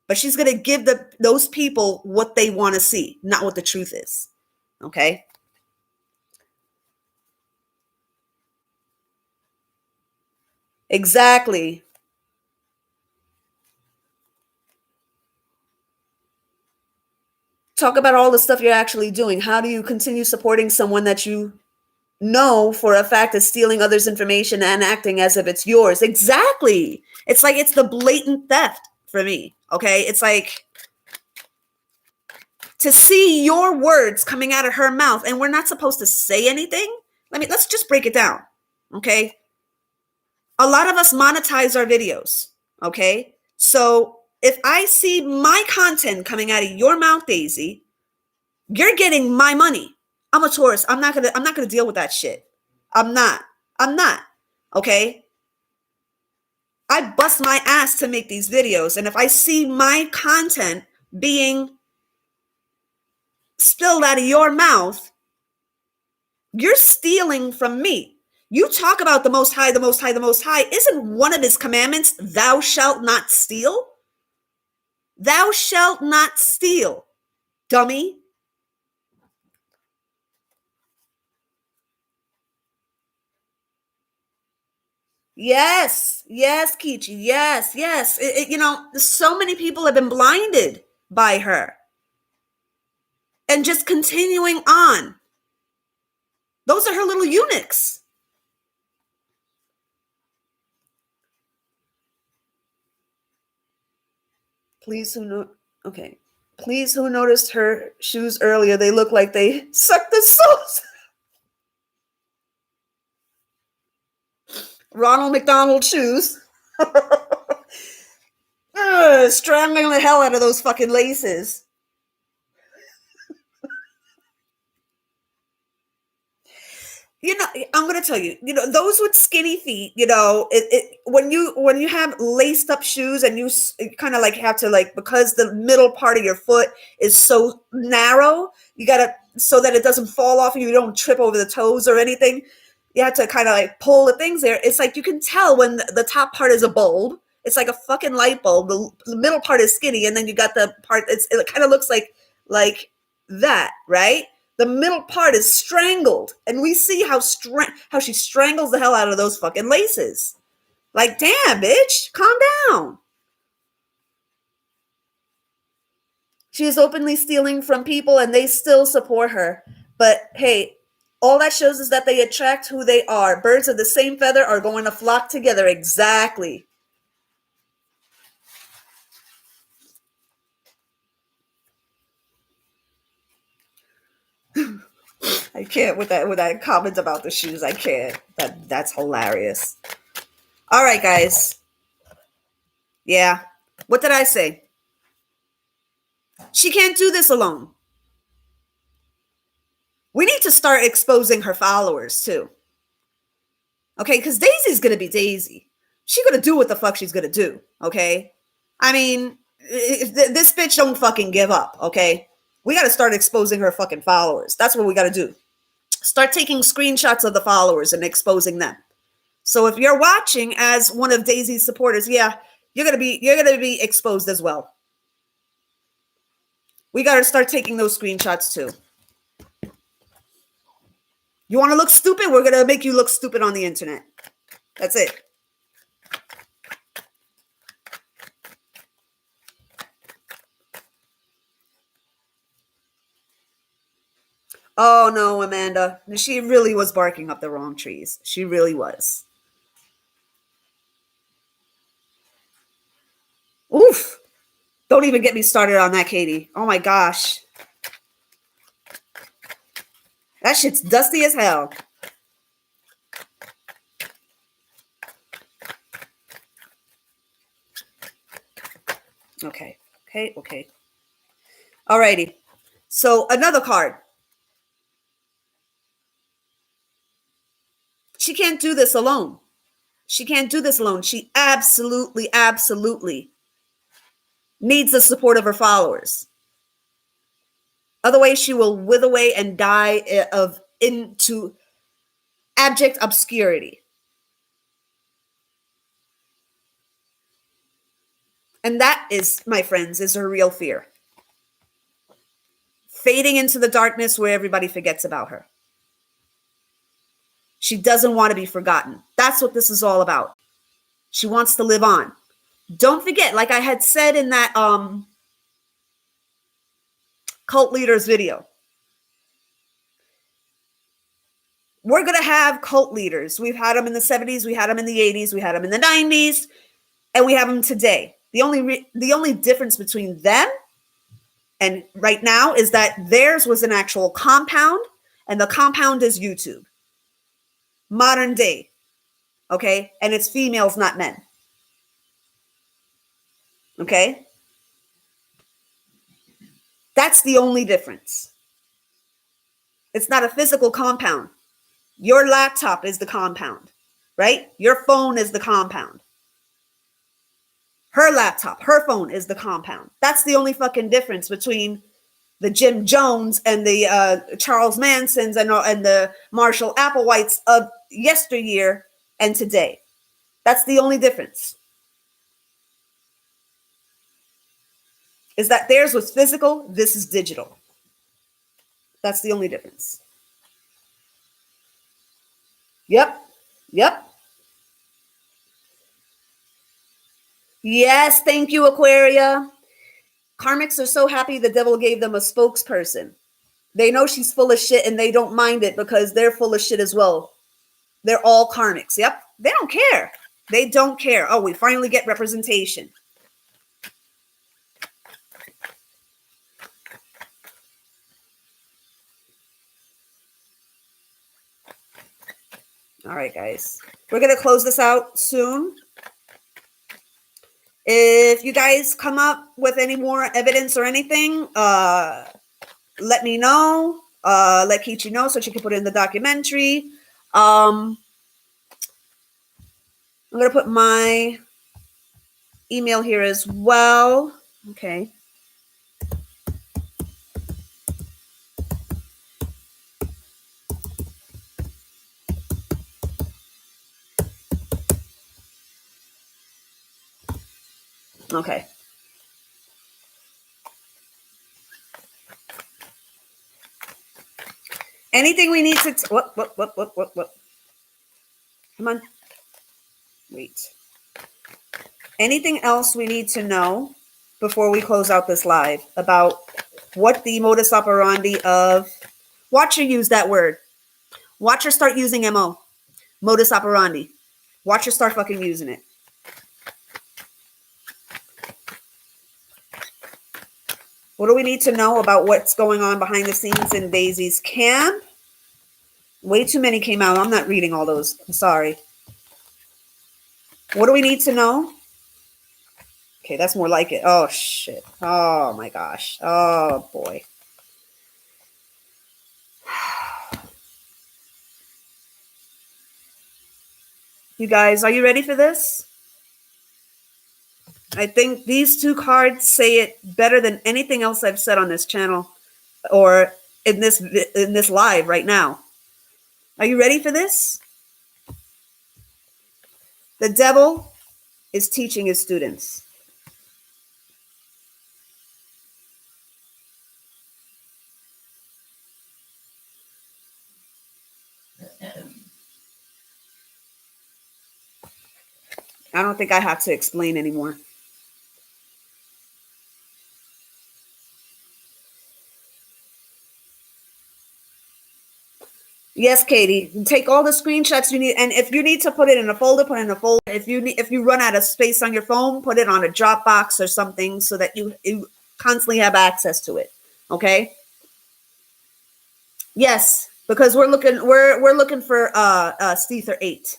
but she's going to give those people what they want to see, not what the truth is. Okay? Exactly. Talk about all the stuff you're actually doing. How do you continue supporting someone that you know for a fact is stealing others' information and acting as if it's yours? Exactly. It's like it's the blatant theft for me. Okay? It's like to see your words coming out of her mouth and we're not supposed to say anything. Let's just break it down. Okay? A lot of us monetize our videos. Okay? So if I see my content coming out of your mouth, Daisy, you're getting my money. I'm a Taurus. I'm not gonna deal with that shit. I'm not. Okay? I bust my ass to make these videos. And if I see my content being spilled out of your mouth, you're stealing from me. You talk about the Most High, the Most High, the Most High. Isn't one of his commandments, thou shalt not steal? Thou shalt not steal, dummy. Yes, yes, Kichi. Yes, yes. So many people have been blinded by her and just continuing on. Those are her little eunuchs. Please, who know? Okay. Please, who noticed her shoes earlier? They look like they sucked the sauce. Ronald McDonald shoes. Strangling the hell out of those fucking laces. I'm going to tell you, those with skinny feet, when you have laced up shoes and you kind of like have to like, because the middle part of your foot is so narrow, you got to, so that it doesn't fall off and you don't trip over the toes or anything. You have to kind of like pull the things there. It's like you can tell when the top part is a bulb. It's like a fucking light bulb. The middle part is skinny, and then you got the part. It kind of looks like that, right? The middle part is strangled, and we see how she strangles the hell out of those fucking laces. Like, damn, bitch, calm down. She is openly stealing from people, and they still support her. But hey, all that shows is that they attract who they are. Birds of the same feather are going to flock together. Exactly. I can't with that comment about the shoes. I can't. That's hilarious. All right, guys. Yeah. What did I say? She can't do this alone. We need to start exposing her followers too. Okay, because Daisy's gonna be Daisy. She's gonna do what the fuck she's gonna do. Okay, I mean, this bitch don't fucking give up. Okay, we got to start exposing her fucking followers. That's what we got to do. Start taking screenshots of the followers and exposing them. So if you're watching as one of Daisy's supporters, yeah, you're gonna be exposed as well. We got to start taking those screenshots too. You want to look stupid? We're gonna make you look stupid on the internet. That's it. Oh no, Amanda. She really was barking up the wrong trees. She really was. Oof. Don't even get me started on that, Katie. Oh my gosh. That shit's dusty as hell. Okay. Alrighty. So another card. She can't do this alone. She absolutely needs the support of her followers. Otherwise, she will wither away and die into abject obscurity. And that is, my friends, is her real fear. Fading into the darkness where everybody forgets about her. She doesn't want to be forgotten. That's what this is all about. She wants to live on. Don't forget, like I had said in that cult leaders video, we're going to have cult leaders. We've had them in the 70s, we had them in the 80s, we had them in the 90s, and we have them today. The only difference between them and right now is that theirs was an actual compound, and the compound is YouTube. Modern day. Okay? And it's females, not men. Okay? That's the only difference. It's not a physical compound. Your laptop is the compound, right? Your phone is the compound. Her laptop, her phone is the compound. That's the only fucking difference between the Jim Jones and the Charles Mansons and the Marshall Applewhites of yesteryear and today. That's the only difference. Is that theirs was physical, this is digital. That's the only difference. Yep. Yes, thank you, Aquaria. Karmics are so happy the devil gave them a spokesperson. They know she's full of shit and they don't mind it because they're full of shit as well. They're all karmics. Yep. They don't care. They don't care. Oh, we finally get representation. All right, guys. We're going to close this out soon. If you guys come up with any more evidence or anything, let me know. Let Kichi know so she can put it in the documentary. I'm going to put my email here as well. Okay. Okay. Anything we need to... What? Come on. Wait. Anything else we need to know before we close out this live about what the modus operandi of... Watch her use that word. Watch her start using MO. Modus operandi. Watch her start fucking using it. What do we need to know about what's going on behind the scenes in Daisy's camp? Way too many came out. I'm not reading all those. I'm sorry. What do we need to know? Okay, that's more like it. Oh, shit. Oh, my gosh. Oh, boy. You guys, are you ready for this? I think these two cards say it better than anything else I've said on this channel or in this live right now. Are you ready for this? The devil is teaching his students. I don't think I have to explain anymore. Yes, Katie. Take all the screenshots you need, and if you need to put it in a folder, put it in a folder. If you run out of space on your phone, put it on a Dropbox or something so that you constantly have access to it. Okay. Yes, because we're looking for Steether 8.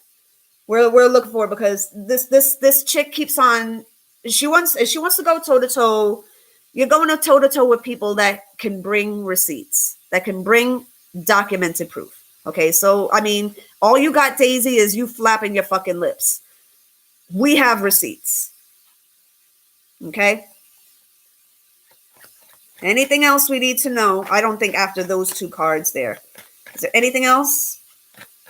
We're looking for, because this chick keeps on. She wants to go toe to toe. You're going toe to toe with people that can bring receipts, that can bring documented proof. Okay, so I mean, all you got, Daisy, is you flapping your fucking lips. We have receipts. Okay. Anything else we need to know? I don't think after those two cards there. Is there anything else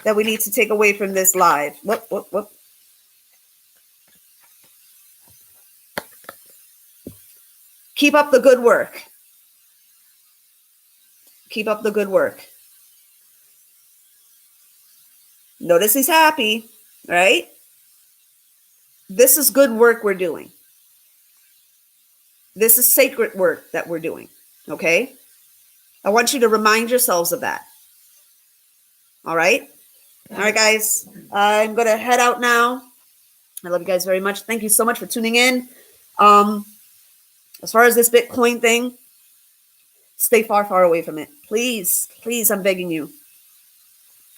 that we need to take away from this live? What? Keep up the good work. Keep up the good work. Notice he's happy, right? This is good work we're doing. This is sacred work that we're doing, okay? I want you to remind yourselves of that. All right? All right, guys. I'm going to head out now. I love you guys very much. Thank you so much for tuning in. As far as this Bitcoin thing, stay far, far away from it. Please, please, I'm begging you.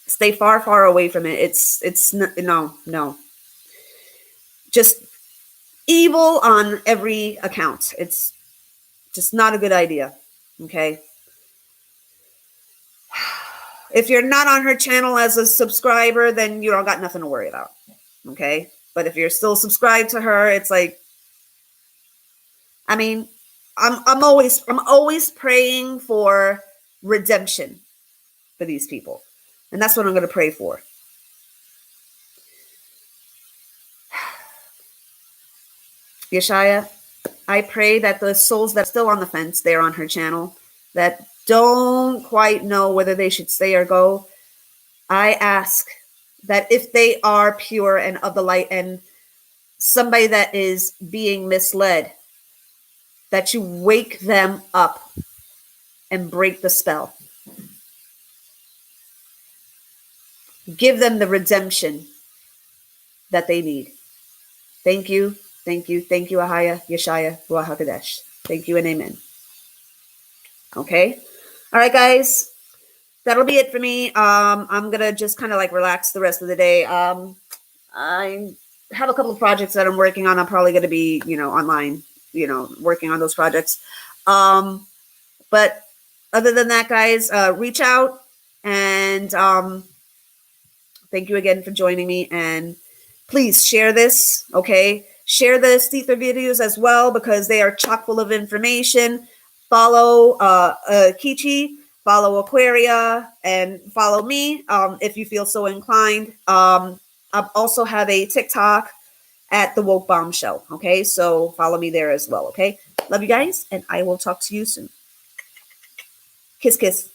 Stay far, far away from it. It's no. Just evil on every account. It's just not a good idea. Okay. If you're not on her channel as a subscriber, then you don't got nothing to worry about. Okay. But if you're still subscribed to her, it's like, I mean, I'm always praying for redemption for these people. And that's what I'm going to pray for. Yeshaya, I pray that the souls that are still on the fence, they're on her channel, that don't quite know whether they should stay or go, I ask that if they are pure and of the light and somebody that is being misled, that you wake them up and break the spell. Give them the redemption that they need. Thank you, thank you, thank you, Ahaya, Yeshaya, Ruach HaKodesh. Thank you and amen. Okay? All right, guys. That'll be it for me. I'm going to just kind of like relax the rest of the day. I have a couple of projects that I'm working on. I'm probably going to be, online, working on those projects. But other than that, guys, reach out and thank you again for joining me. And please share this, okay? Share the Ether videos as well because they are chock full of information. Follow Kichi, follow Aquaria, and follow me if you feel so inclined. I also have a TikTok at the Woke Bombshell, okay? So follow me there as well, okay? Love you guys, and I will talk to you soon. Kiss, kiss.